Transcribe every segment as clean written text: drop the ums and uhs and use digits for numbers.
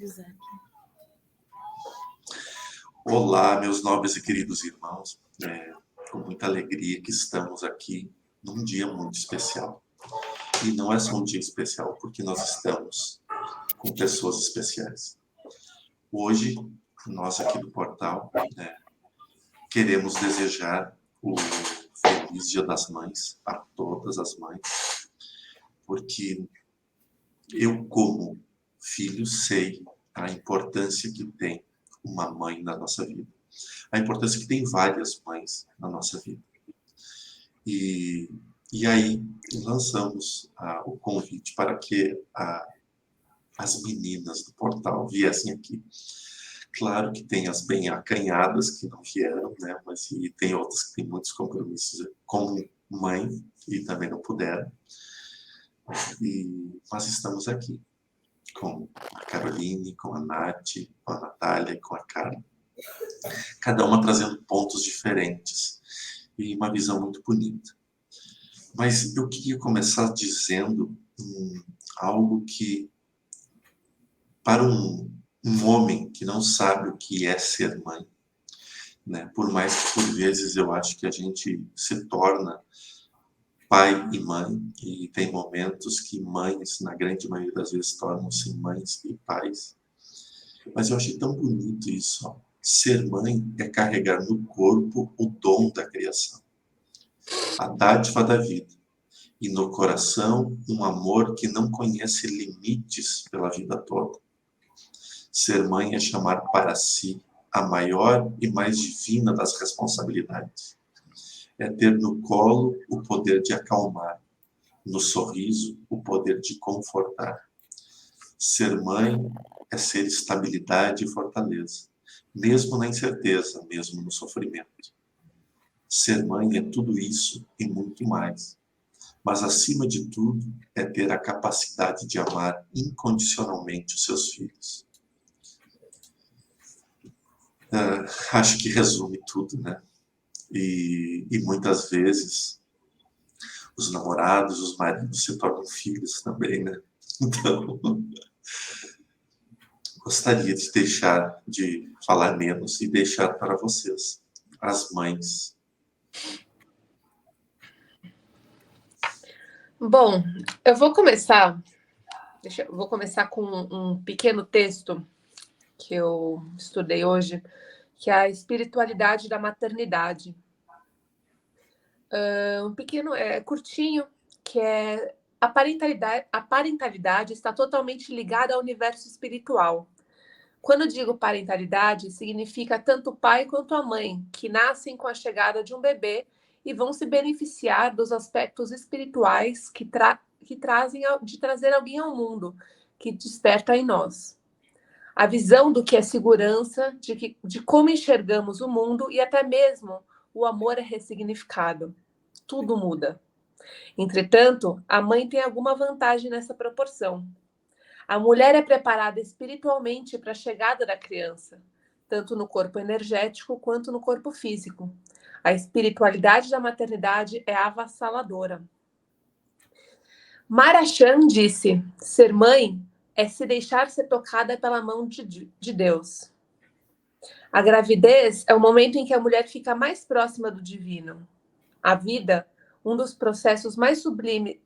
Isaac. Olá, meus nobres e queridos irmãos. Com muita alegria que estamos aqui num dia muito especial. E não é só um dia especial porque nós estamos com pessoas especiais. Hoje, nós aqui do portal, queremos desejar o feliz Dia das Mães a todas as mães, porque eu, como filho, sei a importância que tem uma mãe na nossa vida. A importância que tem várias mães na nossa vida. E aí lançamos o convite para que as meninas do portal viessem aqui. Claro que tem as bem acanhadas que não vieram, né? Mas e tem outras que têm muitos compromissos como mãe e também não puderam. Mas estamos aqui com a Caroline, com a Nath, com a Natália e com a Carla. Cada uma trazendo pontos diferentes e uma visão muito bonita. Mas eu queria começar dizendo algo que, para um homem que não sabe o que é ser mãe, né? Por mais que por vezes eu acho que a gente se torna pai e mãe, e tem momentos que mães, na grande maioria das vezes, tornam-se mães e pais. Mas eu achei tão bonito isso, ó. Ser mãe é carregar no corpo o dom da criação, a dádiva da vida, e no coração um amor que não conhece limites pela vida toda. Ser mãe é chamar para si a maior e mais divina das responsabilidades. É ter no colo o poder de acalmar, no sorriso o poder de confortar. Ser mãe é ser estabilidade e fortaleza, mesmo na incerteza, mesmo no sofrimento. Ser mãe é tudo isso e muito mais. Mas, acima de tudo, é ter a capacidade de amar incondicionalmente os seus filhos. Acho que resume tudo, né? E muitas vezes os namorados, os maridos se tornam filhos também, né? Então, gostaria de deixar de falar menos e deixar para vocês, as mães. Bom, eu vou começar com um pequeno texto que eu estudei hoje, que é a espiritualidade da maternidade. Um pequeno, curtinho, que é a parentalidade está totalmente ligada ao universo espiritual. Quando digo parentalidade, significa tanto o pai quanto a mãe, que nascem com a chegada de um bebê e vão se beneficiar dos aspectos espirituais que trazem de trazer alguém ao mundo, que desperta em nós. A visão do que é segurança, de como enxergamos o mundo e até mesmo o amor é ressignificado. Tudo muda. Entretanto, a mãe tem alguma vantagem nessa proporção. A mulher é preparada espiritualmente para a chegada da criança, tanto no corpo energético quanto no corpo físico. A espiritualidade da maternidade é avassaladora. Mara Chan disse: ser mãe é se deixar ser tocada pela mão de Deus. A gravidez é o momento em que a mulher fica mais próxima do divino. A vida, um dos processos mais sublimes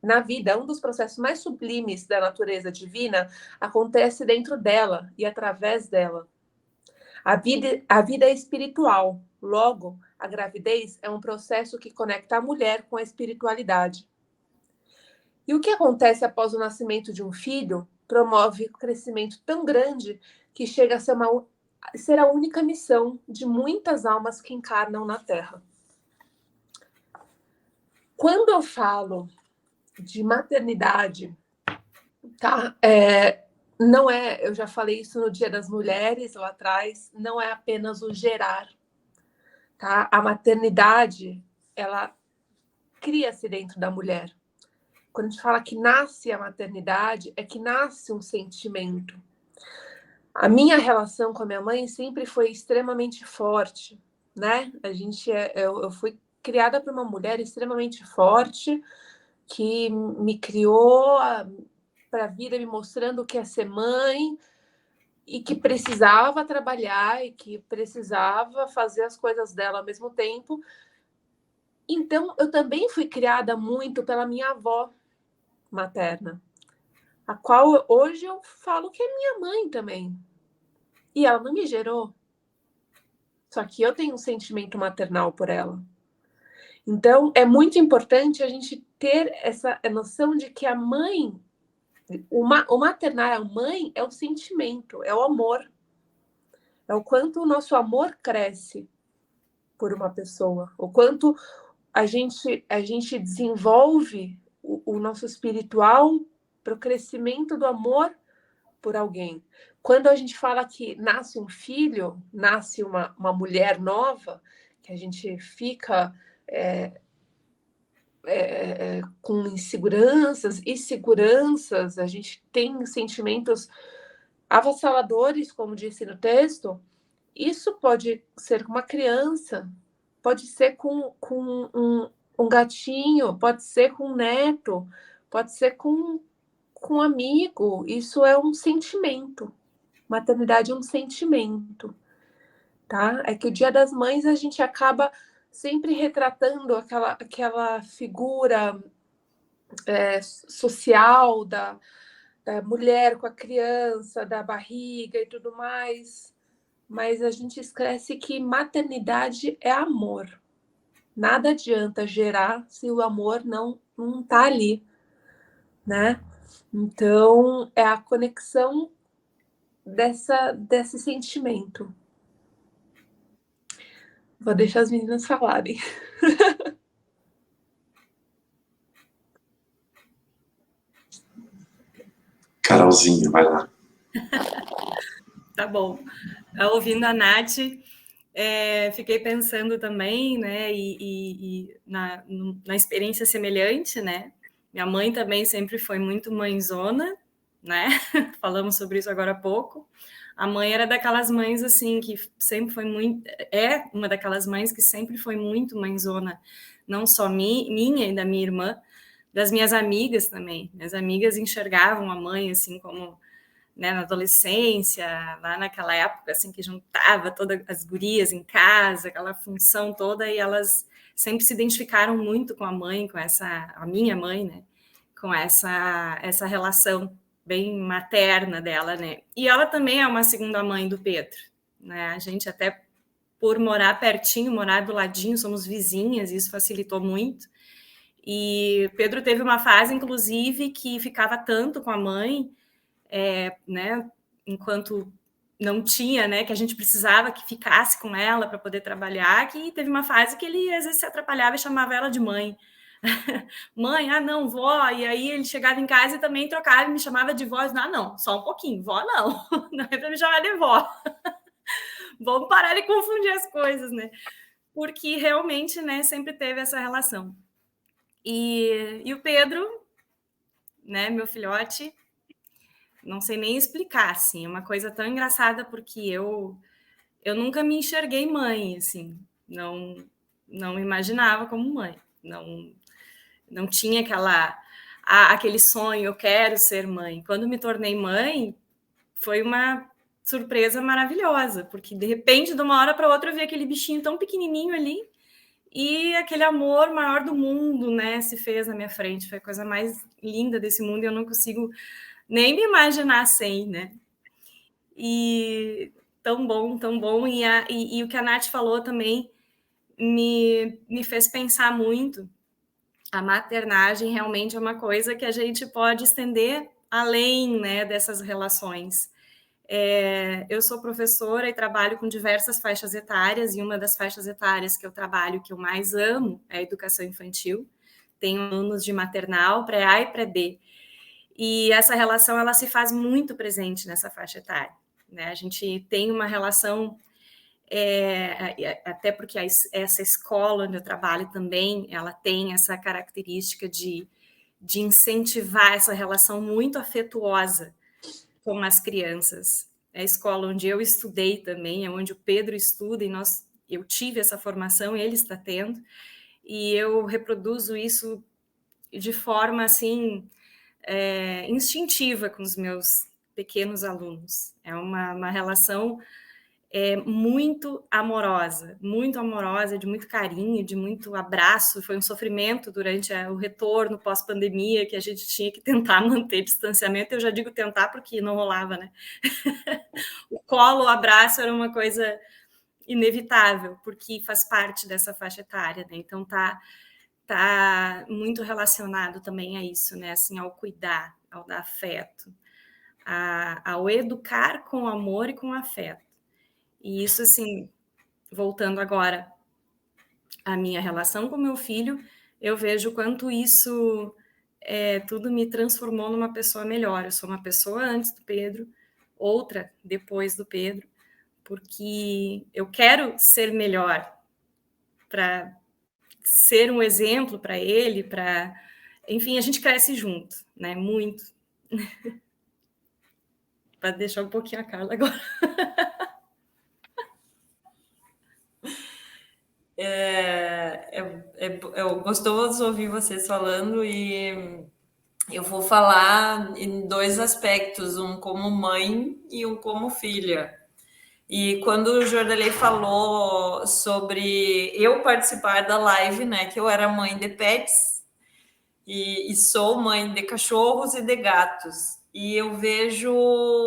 da natureza divina, acontece dentro dela e através dela. A vida é espiritual, logo, a gravidez é um processo que conecta a mulher com a espiritualidade. E o que acontece após o nascimento de um filho promove um crescimento tão grande que chega a ser a única missão de muitas almas que encarnam na Terra. Quando eu falo de maternidade, tá? Não é, eu já falei isso no Dia das Mulheres lá atrás, não é apenas o gerar, tá? A maternidade, ela cria-se dentro da mulher. Quando a gente fala que nasce a maternidade, é que nasce um sentimento. A minha relação com a minha mãe sempre foi extremamente forte, né? Eu fui criada por uma mulher extremamente forte, que me criou para a vida, me mostrando o que é ser mãe, e que precisava trabalhar e que precisava fazer as coisas dela ao mesmo tempo. Então, eu também fui criada muito pela minha avó materna, a qual hoje eu falo que é minha mãe também. E ela não me gerou. Só que eu tenho um sentimento maternal por ela. Então, é muito importante a gente ter essa noção de que a mãe, o maternar a mãe é o sentimento, é o amor. É o quanto o nosso amor cresce por uma pessoa, o quanto a gente desenvolve o nosso espiritual para o crescimento do amor por alguém. Quando a gente fala que nasce um filho, nasce uma mulher nova, que a gente fica com inseguranças e seguranças, a gente tem sentimentos avassaladores, como disse no texto, isso pode ser com uma criança, pode ser com um gatinho, pode ser com um neto, pode ser com um amigo. Isso é um sentimento. Maternidade é um sentimento, tá? É que o Dia das Mães a gente acaba sempre retratando aquela figura social da mulher com a criança, da barriga e tudo mais, mas a gente esquece que maternidade é amor. Nada adianta gerar se o amor não tá ali, né? Então, é a conexão desse sentimento. Vou deixar as meninas falarem. Carolzinha, vai lá. Tá bom. Ouvindo a Nath, fiquei pensando também, né, e na experiência semelhante, né? Minha mãe também sempre foi muito mãezona, né? Falamos sobre isso agora há pouco. A mãe era daquelas mães, assim, que sempre foi muito... É uma daquelas mães que sempre foi muito mãezona, não só minha e da minha irmã, das minhas amigas também. Minhas amigas enxergavam a mãe, assim, como... Né, na adolescência, lá naquela época, assim, que juntava todas as gurias em casa, aquela função toda, e elas sempre se identificaram muito com a mãe, a minha mãe, né, com essa relação bem materna dela, né, e ela também é uma segunda mãe do Pedro, né, a gente até por morar pertinho, morar do ladinho, somos vizinhas, isso facilitou muito, e Pedro teve uma fase, inclusive, que ficava tanto com a mãe, né, enquanto não tinha, né, que a gente precisava que ficasse com ela para poder trabalhar, que teve uma fase que ele às vezes se atrapalhava e chamava ela de mãe. Mãe, não, vó, e aí ele chegava em casa e também trocava e me chamava de vó, não, só um pouquinho, vó não, não é para me chamar de vó. Vamos parar de confundir as coisas, né, porque realmente, né, sempre teve essa relação. E o Pedro, né, meu filhote, não sei nem explicar, assim, é uma coisa tão engraçada, porque eu nunca me enxerguei mãe, assim, não me imaginava como mãe, não tinha aquele sonho, eu quero ser mãe. Quando me tornei mãe, foi uma surpresa maravilhosa, porque de repente, de uma hora para outra, eu vi aquele bichinho tão pequenininho ali, e aquele amor maior do mundo, né, se fez na minha frente, foi a coisa mais linda desse mundo, e eu não consigo nem me imaginar sem, né? E tão bom, e o que a Nath falou também me fez pensar muito. A maternagem realmente é uma coisa que a gente pode estender além, né, dessas relações. Eu sou professora e trabalho com diversas faixas etárias, e uma das faixas etárias que eu trabalho, que eu mais amo, é a educação infantil. Tenho alunos de maternal, pré-A e pré-B. E essa relação, ela se faz muito presente nessa faixa etária, né? A gente tem uma relação, até porque essa escola onde eu trabalho também, ela tem essa característica de incentivar essa relação muito afetuosa com as crianças. É a escola onde eu estudei também, é onde o Pedro estuda, e eu tive essa formação, ele está tendo, e eu reproduzo isso de forma, assim, instintiva com os meus pequenos alunos. É uma relação muito amorosa, de muito carinho, de muito abraço. Foi um sofrimento durante o retorno pós-pandemia, que a gente tinha que tentar manter distanciamento. Eu já digo tentar porque não rolava, né? O colo, o abraço era uma coisa inevitável, porque faz parte dessa faixa etária, né? Então tá muito relacionado também a isso, né? Assim, ao cuidar, ao dar afeto, ao educar com amor e com afeto. E isso, assim, voltando agora à minha relação com meu filho, eu vejo o quanto isso tudo me transformou numa pessoa melhor. Eu sou uma pessoa antes do Pedro, outra depois do Pedro, porque eu quero ser melhor para ser um exemplo para ele, enfim, a gente cresce junto, né? Muito. Para deixar um pouquinho a Carla agora. É gostoso ouvir vocês falando, e eu vou falar em dois aspectos, um como mãe e um como filha. E quando o Jordelei falou sobre eu participar da live, né, que eu era mãe de pets e sou mãe de cachorros e de gatos, e eu vejo,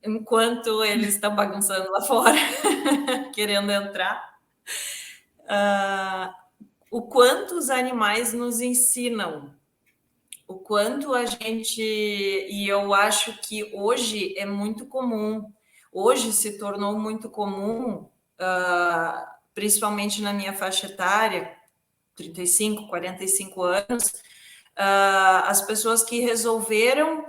enquanto eles estão bagunçando lá fora, querendo entrar, o quanto os animais nos ensinam, o quanto a gente... E eu acho que hoje é muito comum, hoje se tornou muito comum, principalmente na minha faixa etária, 35, 45 anos, as pessoas que resolveram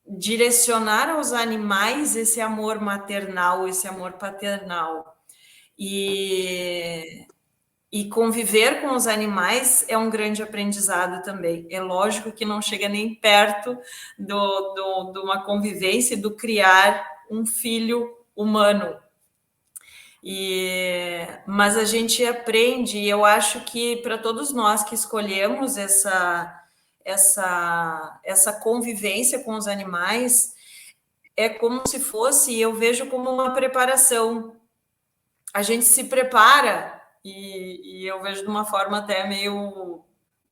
direcionar aos animais esse amor maternal, esse amor paternal. E conviver com os animais é um grande aprendizado também. É lógico que não chega nem perto de uma convivência, do criar um filho humano. Mas a gente aprende, e eu acho que para todos nós que escolhemos essa convivência com os animais, é como se fosse, eu vejo como uma preparação. A gente se prepara, e eu vejo de uma forma até meio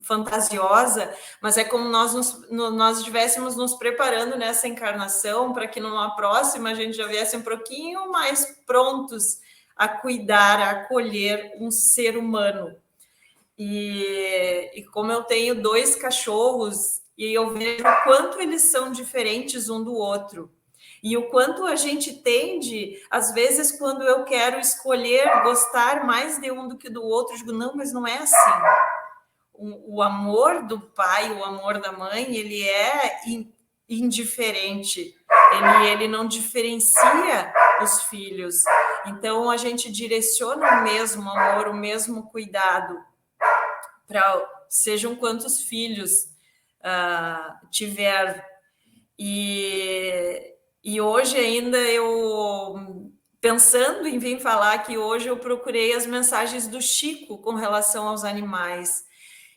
fantasiosa, mas é como nós estivéssemos nos preparando nessa encarnação para que numa próxima a gente já viesse um pouquinho mais prontos a cuidar, a acolher um ser humano. E como eu tenho 2 cachorros, e eu vejo o quanto eles são diferentes um do outro, e o quanto a gente tende, às vezes, quando eu quero escolher gostar mais de um do que do outro, eu digo, não, mas não é assim. O amor do pai, o amor da mãe, ele é indiferente, ele não diferencia os filhos. Então, a gente direciona o mesmo amor, o mesmo cuidado, para sejam quantos filhos tiver. E hoje ainda eu, pensando em vir falar aqui hoje, eu procurei as mensagens do Chico com relação aos animais.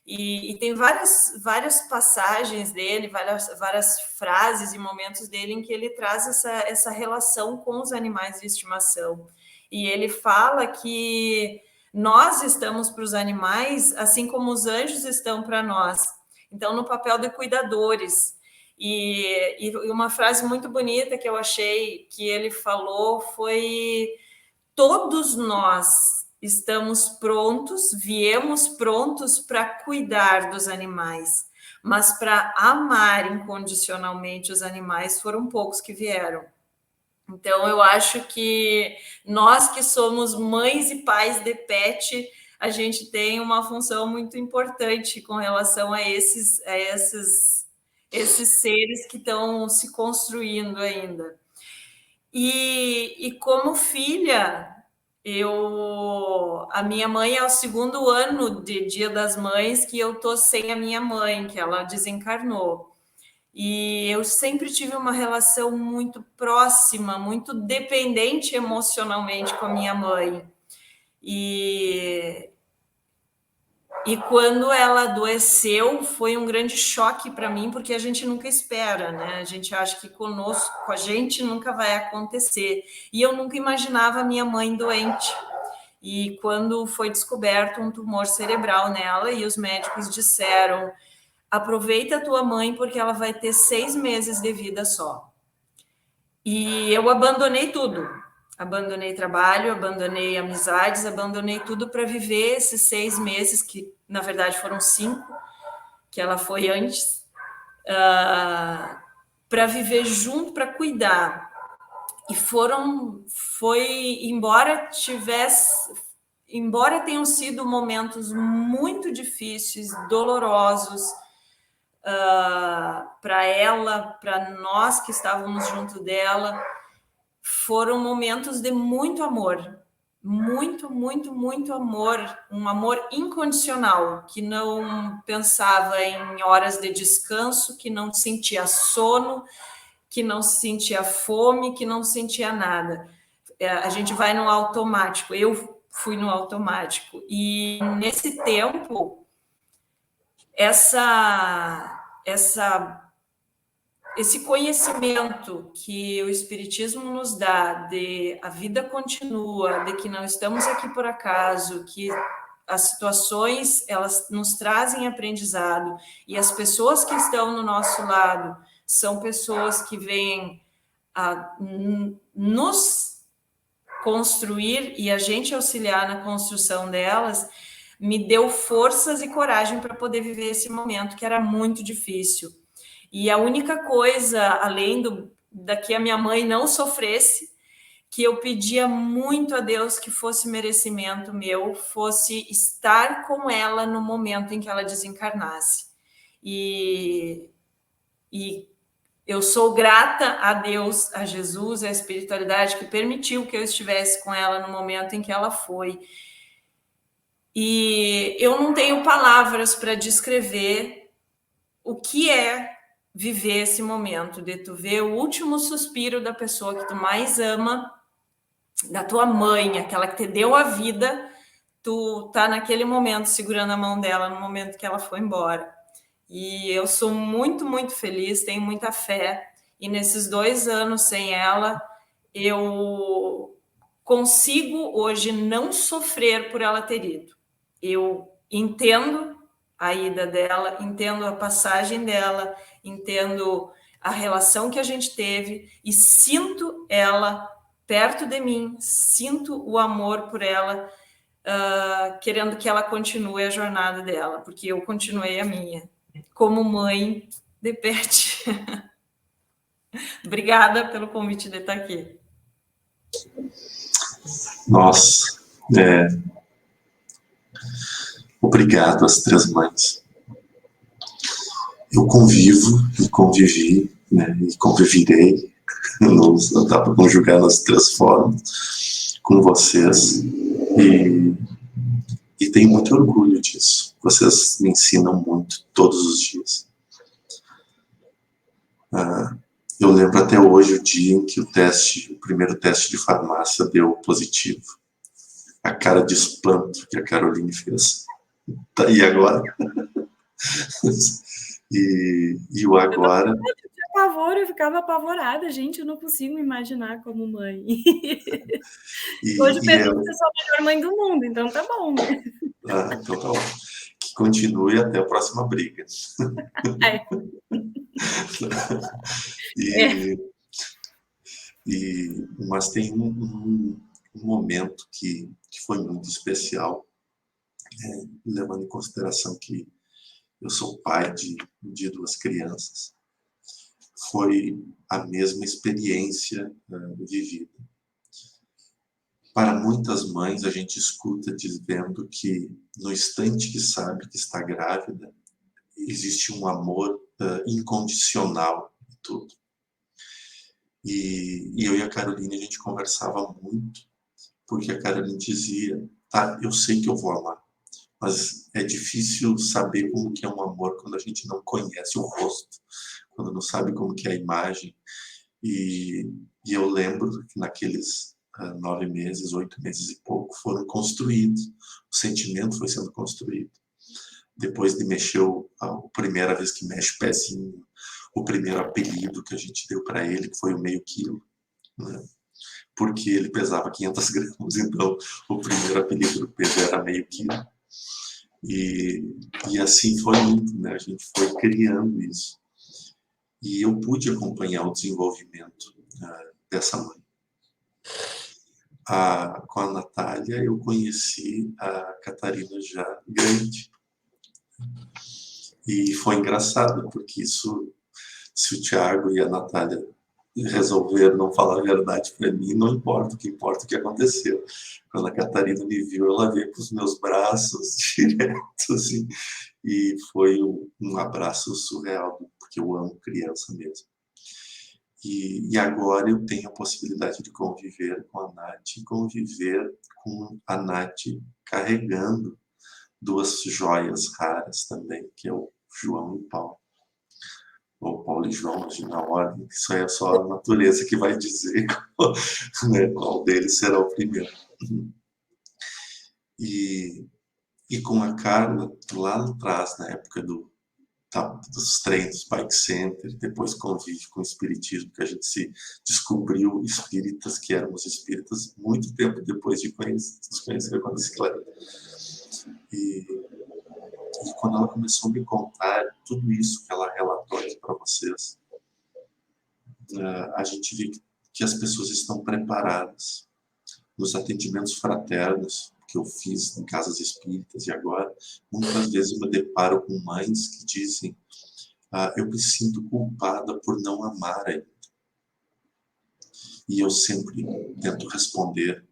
E tem várias passagens dele, várias frases e momentos dele em que ele traz essa relação com os animais de estimação. E ele fala que nós estamos para os animais, assim como os anjos estão para nós. Então, no papel de cuidadores. E uma frase muito bonita que eu achei que ele falou foi: todos nós estamos prontos, viemos prontos para cuidar dos animais, mas para amar incondicionalmente os animais foram poucos que vieram. Então, eu acho que nós que somos mães e pais de pet, a gente tem uma função muito importante com relação a esses seres que estão se construindo ainda. E como filha, a minha mãe é o 2º ano de Dia das Mães que eu tô sem a minha mãe, que ela desencarnou. E eu sempre tive uma relação muito próxima, muito dependente emocionalmente com a minha mãe. E E quando ela adoeceu, foi um grande choque para mim, porque a gente nunca espera, né? A gente acha que conosco, com a gente, nunca vai acontecer. E eu nunca imaginava a minha mãe doente. E quando foi descoberto um tumor cerebral nela, e os médicos disseram: aproveita a tua mãe, porque ela vai ter 6 meses de vida só. E eu abandonei tudo. Abandonei trabalho, abandonei amizades, abandonei tudo para viver esses 6 meses, que na verdade foram 5, que ela foi antes, para viver junto, para cuidar. E embora tenham sido momentos muito difíceis, dolorosos, para ela, para nós que estávamos junto dela, foram momentos de muito amor, muito, muito, muito amor, um amor incondicional, que não pensava em horas de descanso, que não sentia sono, que não sentia fome, que não sentia nada. A gente vai no automático, eu fui no automático, e nesse tempo, esse conhecimento que o Espiritismo nos dá de a vida continua, de que não estamos aqui por acaso, que as situações elas nos trazem aprendizado e as pessoas que estão no nosso lado são pessoas que vêm a nos construir e a gente auxiliar na construção delas, me deu forças e coragem para poder viver esse momento que era muito difícil. E a única coisa, além da que a minha mãe não sofresse, que eu pedia muito a Deus que fosse merecimento meu, fosse estar com ela no momento em que ela desencarnasse. E eu sou grata a Deus, a Jesus, à espiritualidade que permitiu que eu estivesse com ela no momento em que ela foi. E eu não tenho palavras para descrever o que é viver esse momento, de tu ver o último suspiro da pessoa que tu mais ama, da tua mãe, aquela que te deu a vida, tu tá naquele momento segurando a mão dela no momento que ela foi embora. E eu sou muito, muito feliz, tenho muita fé, e nesses 2 anos sem ela, eu consigo hoje não sofrer por ela ter ido. Eu entendo a ida dela, entendo a passagem dela, entendo a relação que a gente teve e sinto ela perto de mim, sinto o amor por ela, querendo que ela continue a jornada dela, porque eu continuei a minha, como mãe de Pet. Obrigada pelo convite de estar aqui. Nossa, obrigado às 3 mães. Eu convivo e convivi, né, e convivirei, não dá para conjugar nas 3 formas, com vocês, e tenho muito orgulho disso. Vocês me ensinam muito, todos os dias. Eu lembro até hoje o dia em que o primeiro teste de farmácia deu positivo. A cara de espanto que a Caroline fez. Tá aí agora. E o agora... Eu ficava apavorada, gente, eu não consigo me imaginar como mãe. Hoje penso que você sou a melhor mãe do mundo, então tá bom, né? Então tá bom. Que continue até a próxima briga. Mas tem um momento que foi muito especial, levando em consideração que eu sou pai de 2 crianças. Foi a mesma experiência vivida. Para muitas mães, a gente escuta dizendo que no instante que sabe que está grávida, existe um amor incondicional em tudo. E eu e a Caroline, a gente conversava muito, porque a Caroline dizia, tá, eu sei que eu vou amar, mas é difícil saber como que é um amor quando a gente não conhece o rosto, quando não sabe como que é a imagem. E eu lembro que naqueles 9 meses, 8 meses e pouco, foram construídos, o sentimento foi sendo construído. depois de mexer a primeira vez que mexe o pezinho, o primeiro apelido que a gente deu para ele, que foi o meio quilo, né? Porque ele pesava 500 gramas, então o primeiro apelido do Pedro era meio quilo. E assim foi indo, né? A gente foi criando isso. E eu pude acompanhar o desenvolvimento dessa mãe. Com a Natália, eu conheci a Catarina já grande. E foi engraçado, porque isso, se o Tiago e a Natália resolveram não falar a verdade para mim, não importa, o que importa é o que aconteceu. Quando a Catarina me viu, ela veio para os meus braços direto, assim, e foi um abraço surreal, porque eu amo criança mesmo. E agora eu tenho a possibilidade de conviver com a Nath e conviver com a Nath carregando duas joias raras também, que é o João e o Paulo. Ou Paulo e João, na ordem, isso é só a natureza que vai dizer, né, qual deles será o primeiro. E com a Carla, lá atrás, na época dos treinos Bike Center, depois convive com o espiritismo, que a gente se descobriu espíritas, que éramos espíritas, muito tempo depois de nos conhecer com a bicicleta. E quando ela começou a me contar tudo isso que ela relatou aqui para vocês, a gente vê que as pessoas estão preparadas. Nos atendimentos fraternos que eu fiz em casas espíritas e agora, muitas vezes eu me deparo com mães que dizem: eu me sinto culpada por não amar ainda. E eu sempre tento responder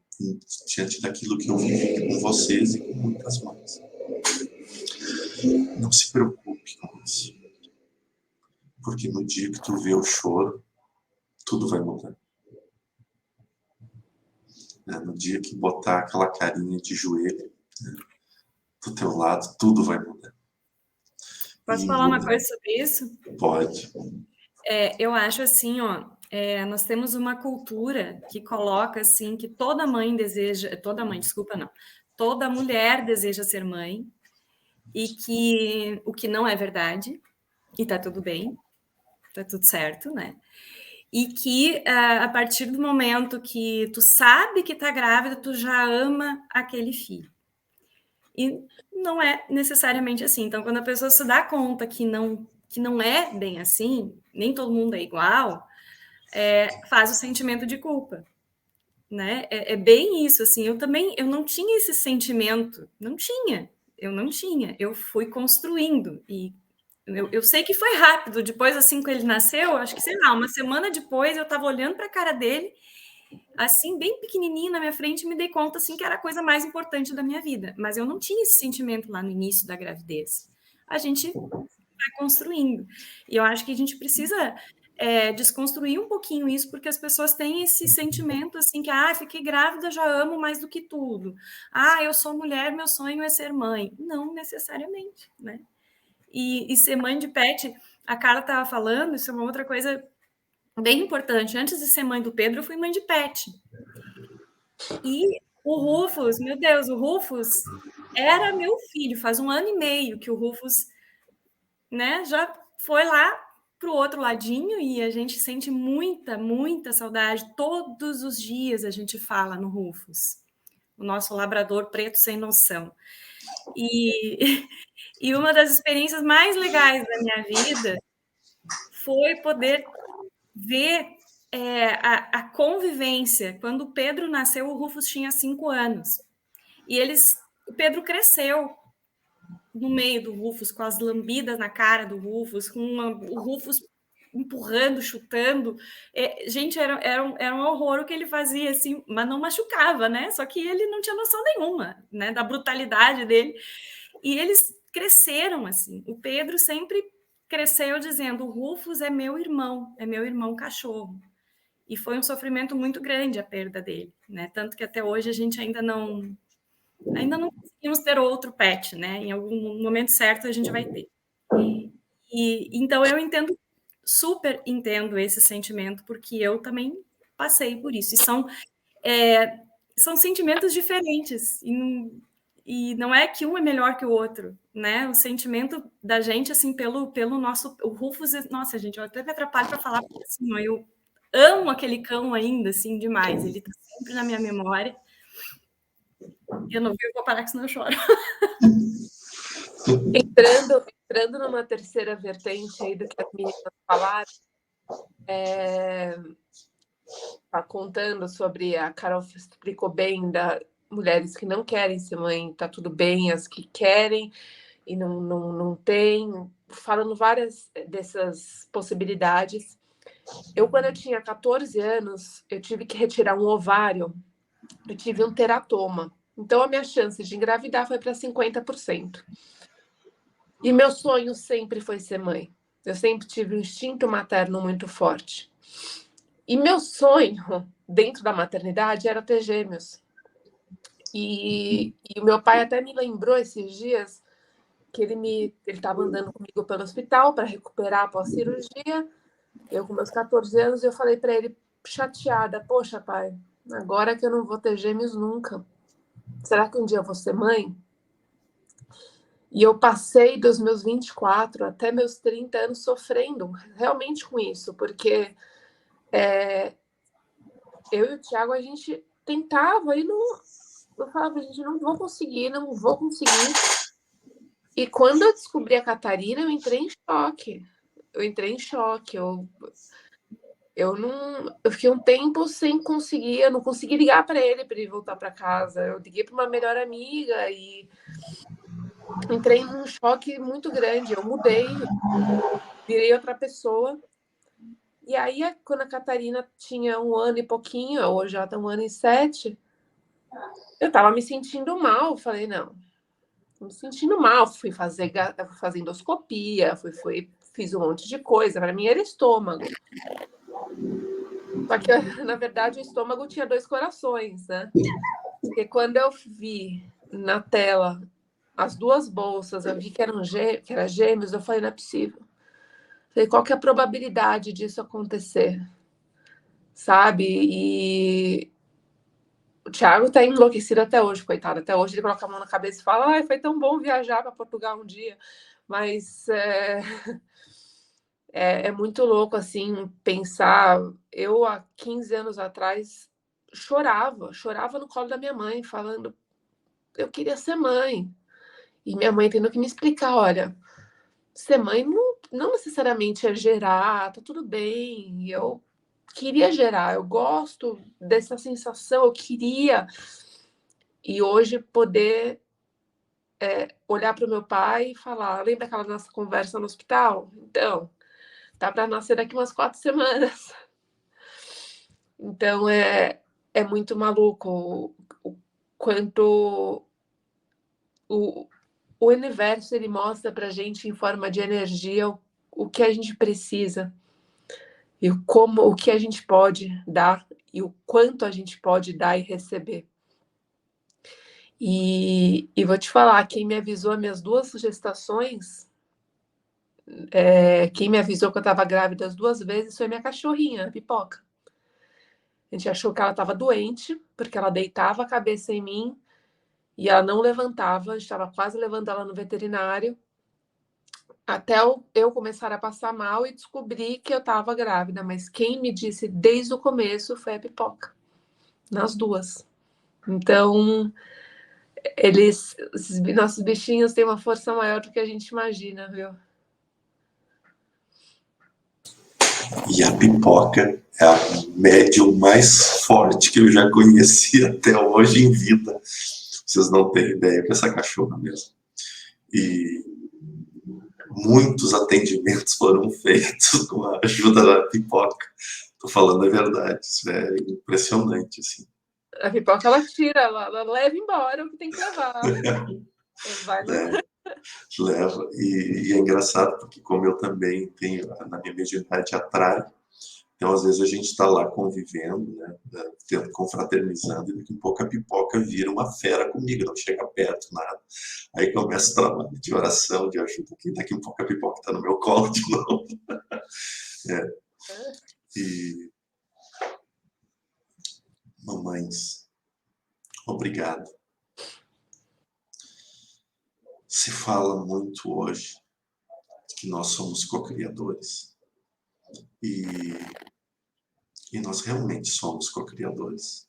diante daquilo que eu vivi com vocês e com muitas mães. Não se preocupe com isso. Porque no dia que tu vê o choro, tudo vai mudar. No dia que botar aquela carinha de joelho, né, do teu lado, tudo vai mudar. Posso falar uma coisa sobre isso? Pode. Eu acho assim, nós temos uma cultura que coloca assim que toda mulher deseja ser mãe, e que o que não é verdade, e tá tudo bem, tá tudo certo, né? E que a partir do momento que tu sabe que tá grávida, tu já ama aquele filho. E não é necessariamente assim. Então, quando a pessoa se dá conta que não é bem assim, nem todo mundo é igual, faz o sentimento de culpa, né? É bem isso, assim. Eu não tinha esse sentimento, eu não tinha. Eu fui construindo e eu sei que foi rápido. Depois, assim, que ele nasceu, acho que, sei lá, uma semana depois, eu estava olhando para a cara dele, assim, bem pequenininho na minha frente, e me dei conta, assim, que era a coisa mais importante da minha vida. Mas eu não tinha esse sentimento lá no início da gravidez. A gente vai construindo. E eu acho que a gente precisa desconstruir um pouquinho isso, porque as pessoas têm esse sentimento, assim, que, fiquei grávida, já amo mais do que tudo. Eu sou mulher, meu sonho é ser mãe. Não necessariamente, né? E ser mãe de pet, a Carla estava falando, isso é uma outra coisa bem importante. Antes de ser mãe do Pedro, eu fui mãe de pet. E o Rufus, meu Deus, o Rufus era meu filho. Faz 1 ano e meio que o Rufus, né, já foi lá para o outro ladinho, e a gente sente muita, muita saudade. Todos os dias a gente fala no Rufus, o nosso labrador preto sem noção. E uma das experiências mais legais da minha vida foi poder ver a convivência. Quando o Pedro nasceu, o Rufus tinha 5 anos. E o Pedro cresceu no meio do Rufus, com as lambidas na cara do Rufus, com o Rufus empurrando, chutando. Gente, era um horror o que ele fazia, assim, mas não machucava, né? Só que ele não tinha noção nenhuma, né, da brutalidade dele. E eles cresceram assim. O Pedro sempre cresceu dizendo: o Rufus é meu irmão cachorro. E foi um sofrimento muito grande a perda dele, né? Tanto que até hoje a gente ainda não conseguimos ter outro pet, né? Em algum momento certo a gente vai ter. E então eu super entendo esse sentimento, porque eu também passei por isso. E são sentimentos diferentes. e não é que um é melhor que o outro, né? O sentimento da gente, assim, pelo nosso... O Rufus, nossa, gente, eu até me atrapalho para falar, porque, assim, eu amo aquele cão ainda, assim, demais. Ele tá sempre na minha memória. Eu não vou parar, que senão eu choro. Entrando numa terceira vertente aí do que as meninas falaram, tá contando sobre, a Carol explicou bem, da mulheres que não querem ser mãe, tá tudo bem, as que querem e não tem, falando várias dessas possibilidades. Quando eu tinha 14 anos, eu tive que retirar um ovário, eu tive um teratoma. Então, a minha chance de engravidar foi para 50%. E meu sonho sempre foi ser mãe. Eu sempre tive um instinto materno muito forte. E meu sonho, dentro da maternidade, era ter gêmeos. E o meu pai até me lembrou esses dias que ele estava andando comigo pelo hospital para recuperar após cirurgia. Eu, com meus 14 anos, eu falei para ele, chateada, poxa, pai, agora que eu não vou ter gêmeos nunca, será que um dia eu vou ser mãe? E eu passei dos meus 24 até meus 30 anos sofrendo realmente com isso, porque eu e o Thiago, a gente tentava e eu falava, gente, não vou conseguir. E quando eu descobri a Catarina, eu entrei em choque. Eu fiquei um tempo sem conseguir, eu não consegui ligar para ele voltar para casa. Eu liguei para uma melhor amiga e entrei num choque muito grande. Eu mudei, virei outra pessoa. E aí, quando a Catarina tinha 1 ano e pouquinho, hoje já está 1 ano e 7, eu estava me sentindo mal. Falei, não, tô me sentindo mal. Fui fazer endoscopia, fiz um monte de coisa. Para mim era estômago. Só que, na verdade, o estômago tinha 2 corações, né? Porque quando eu vi na tela as 2 bolsas, eu vi que era gêmeos, eu falei, não é possível. Falei, qual que é a probabilidade disso acontecer? Sabe? E o Thiago tá enlouquecido até hoje, coitado. Até hoje ele coloca a mão na cabeça e fala, ai, foi tão bom viajar para Portugal um dia. Mas é muito louco, assim, pensar. Eu, há 15 anos atrás, chorava no colo da minha mãe, falando, eu queria ser mãe. E minha mãe tendo que me explicar, olha, ser mãe não necessariamente é gerar, tá tudo bem. Eu queria gerar, eu gosto dessa sensação, eu queria. E hoje poder olhar para o meu pai e falar, lembra aquela nossa conversa no hospital? Então, tá para nascer daqui umas 4 semanas. Então, é muito maluco o quanto o universo ele mostra para a gente em forma de energia o que a gente precisa e o que a gente pode dar e o quanto a gente pode dar e receber. E vou te falar, quem me avisou as minhas 2 gestações, quem me avisou que eu estava grávida as 2 vezes foi minha cachorrinha, a Pipoca. A gente achou que ela estava doente, porque ela deitava a cabeça em mim e ela não levantava. A gente estava quase levando ela no veterinário, até eu começar a passar mal e descobrir que eu estava grávida. Mas quem me disse desde o começo foi a Pipoca, nas 2. Então, esses nossos bichinhos têm uma força maior do que a gente imagina, viu? E a Pipoca é a médium mais forte que eu já conheci até hoje em vida. Vocês não têm ideia com essa cachorra mesmo. E muitos atendimentos foram feitos com a ajuda da Pipoca. Estou falando a verdade, isso é impressionante, assim. A Pipoca, ela tira, ela leva embora o que tem que levar. Vai leva. E é engraçado, porque como eu também tenho, na minha mediunidade atrai, então às vezes a gente está lá convivendo, né, confraternizando, e daqui a pouco a Pipoca vira uma fera comigo, não chega perto, nada. Aí começa o trabalho de oração, de ajuda, que daqui a pouco a Pipoca está no meu colo de novo. E mamães, obrigado. Se fala muito hoje que nós somos co-criadores. E nós realmente somos co-criadores.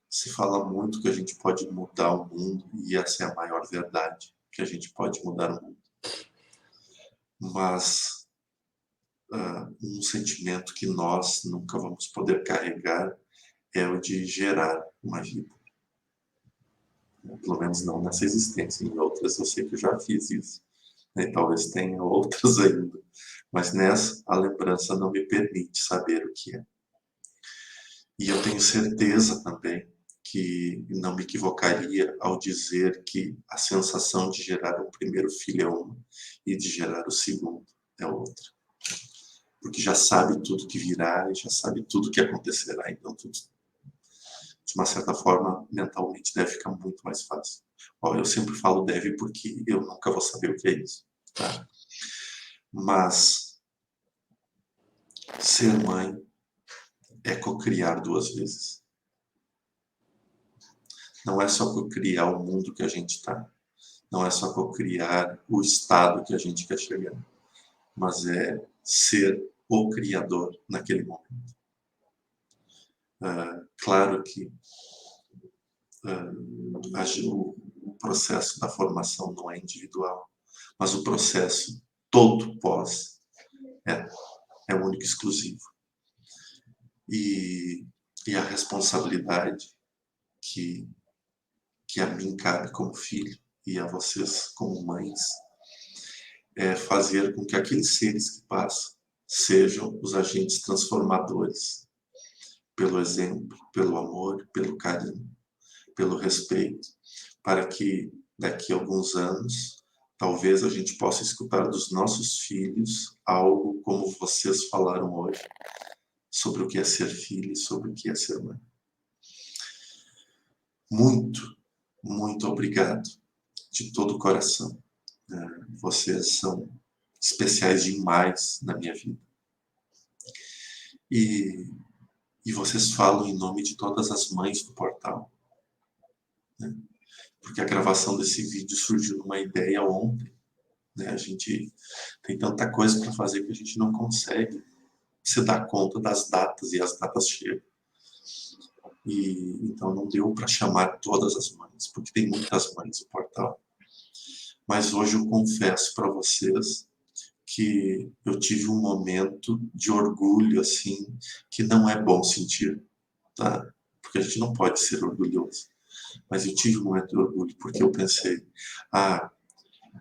Se fala muito que a gente pode mudar o mundo, e essa é a maior verdade, que a gente pode mudar o mundo. Mas um sentimento que nós nunca vamos poder carregar é o de gerar uma vida. Pelo menos não nessa existência. Em outras eu sei que eu já fiz isso. E talvez tenha outras ainda. Mas nessa, a lembrança não me permite saber o que é. E eu tenho certeza também que não me equivocaria ao dizer que a sensação de gerar o primeiro filho é uma e de gerar o segundo é outra. Porque já sabe tudo que virá e já sabe tudo que acontecerá. Então, tudo, de uma certa forma, mentalmente deve ficar muito mais fácil. Eu sempre falo deve porque eu nunca vou saber o que é isso. Tá? Mas ser mãe é cocriar duas vezes. Não é só cocriar o mundo que a gente está. Não é só cocriar o estado que a gente quer chegar. Mas é ser o criador naquele momento. Claro que o processo da formação não é individual, mas o processo todo pós é único e exclusivo. E a responsabilidade que a mim cabe como filho e a vocês como mães é fazer com que aqueles seres que passam sejam os agentes transformadores pelo exemplo, pelo amor, pelo carinho, pelo respeito, para que daqui a alguns anos talvez a gente possa escutar dos nossos filhos algo como vocês falaram hoje, sobre o que é ser filho e sobre o que é ser mãe. Muito, muito obrigado de todo o coração. Vocês são especiais demais na minha vida. E vocês falam em nome de todas as mães do portal. Né? Porque a gravação desse vídeo surgiu numa ideia ontem. Né? A gente tem tanta coisa para fazer que a gente não consegue se dar conta das datas, e as datas chegam. E então não deu para chamar todas as mães, porque tem muitas mães no portal. Mas hoje eu confesso para vocês que eu tive um momento de orgulho, assim, que não é bom sentir, tá? Porque a gente não pode ser orgulhoso. Mas eu tive um momento de orgulho, porque eu pensei,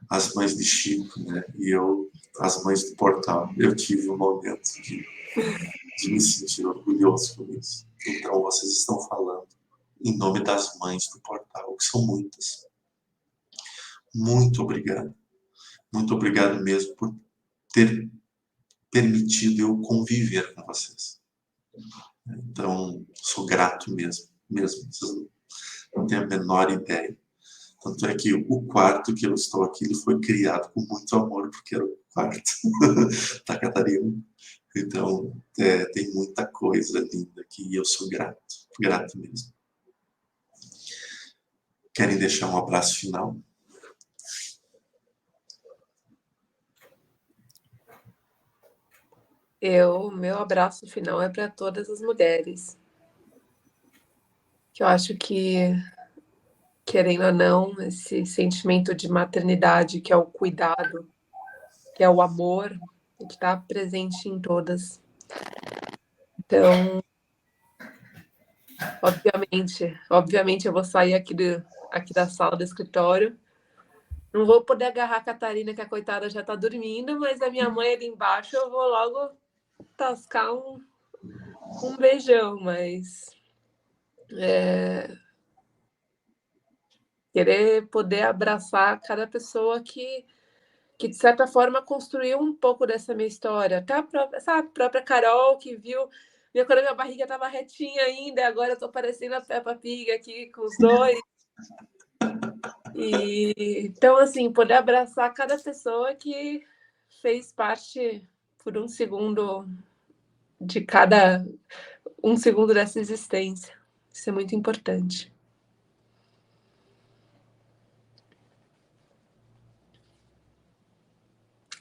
as mães de Chico, né? E as mães do portal. Eu tive um momento de me sentir orgulhoso com isso. Então, vocês estão falando em nome das mães do portal, que são muitas. Muito obrigado. Muito obrigado mesmo por ter permitido eu conviver com vocês. Então, sou grato mesmo. Vocês não têm a menor ideia. Tanto é que o quarto que eu estou aqui, ele foi criado com muito amor, porque era o quarto da Catarina. Então, tem muita coisa linda aqui e eu sou grato mesmo. Querem deixar um abraço final? Meu abraço final é para todas as mulheres. Que eu acho que, querendo ou não, esse sentimento de maternidade, que é o cuidado, que é o amor, que está presente em todas. Então, obviamente eu vou sair aqui da sala do escritório. Não vou poder agarrar a Catarina, que a coitada já está dormindo, mas a minha mãe ali embaixo eu vou logo tascar um beijão, mas querer poder abraçar cada pessoa que de certa forma construiu um pouco dessa minha história. Até a própria Carol, que viu quando minha barriga estava retinha ainda, agora eu estou parecendo a Peppa Pig aqui com os dois. Então, assim, poder abraçar cada pessoa que fez parte por um segundo dessa existência. Isso é muito importante.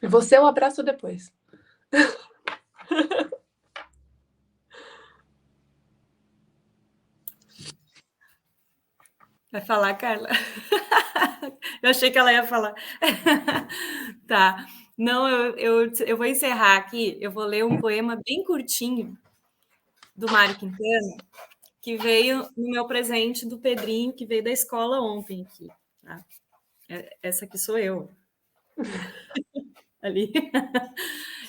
E você eu abraço depois. Vai falar, Carla? Eu achei que ela ia falar. Tá. Não, eu vou encerrar aqui. Eu vou ler um poema bem curtinho do Mário Quintana, que veio no meu presente do Pedrinho, que veio da escola ontem aqui. Tá? Essa aqui sou eu. Ali.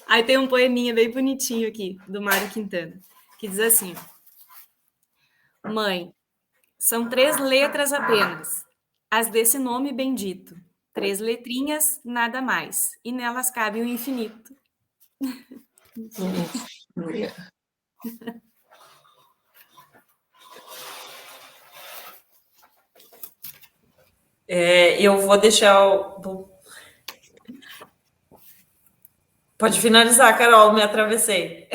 Aí tem um poeminha bem bonitinho aqui, do Mário Quintana, que diz assim: Mãe, são 3 letras apenas, as desse nome bendito. 3 letrinhas, nada mais, e nelas cabe o infinito. Eu vou deixar Pode finalizar, Carol, me atravessei.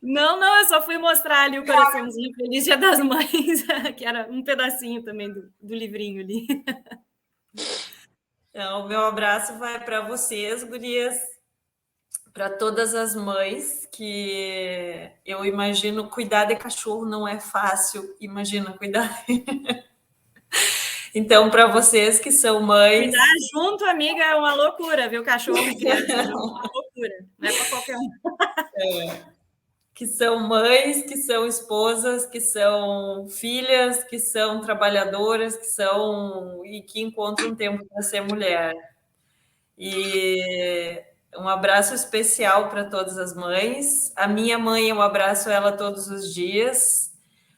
Não, eu só fui mostrar ali o coraçãozinho Feliz Dia das Mães, que era um pedacinho também do livrinho ali. Então, o meu abraço vai para vocês, gurias, para todas as mães, que eu imagino cuidar de cachorro não é fácil, imagina cuidar. Então, para vocês que são mães... Cuidar junto, amiga, é uma loucura, viu? Cachorro e criança, é uma loucura, não é para qualquer um. Que são mães, que são esposas, que são filhas, que são trabalhadoras, e que encontram tempo para ser mulher. E um abraço especial para todas as mães. A minha mãe, eu abraço ela todos os dias.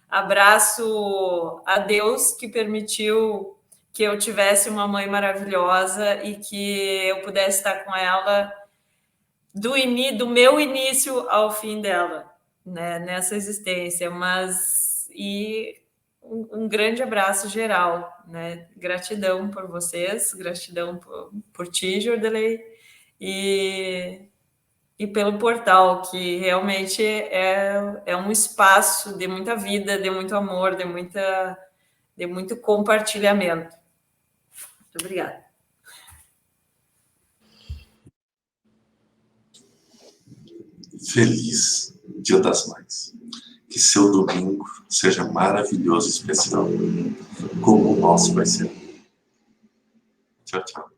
Abraço a Deus que permitiu que eu tivesse uma mãe maravilhosa e que eu pudesse estar com ela do meu início ao fim dela, né, nessa existência. E um grande abraço geral, né? Gratidão por vocês, gratidão por ti, Jordelei, e pelo portal, que realmente é um espaço de muita vida, de muito amor, de muito compartilhamento. Muito obrigada. Feliz Dia das Mães. Que seu domingo seja maravilhoso e especial, como o nosso vai ser. Tchau, tchau.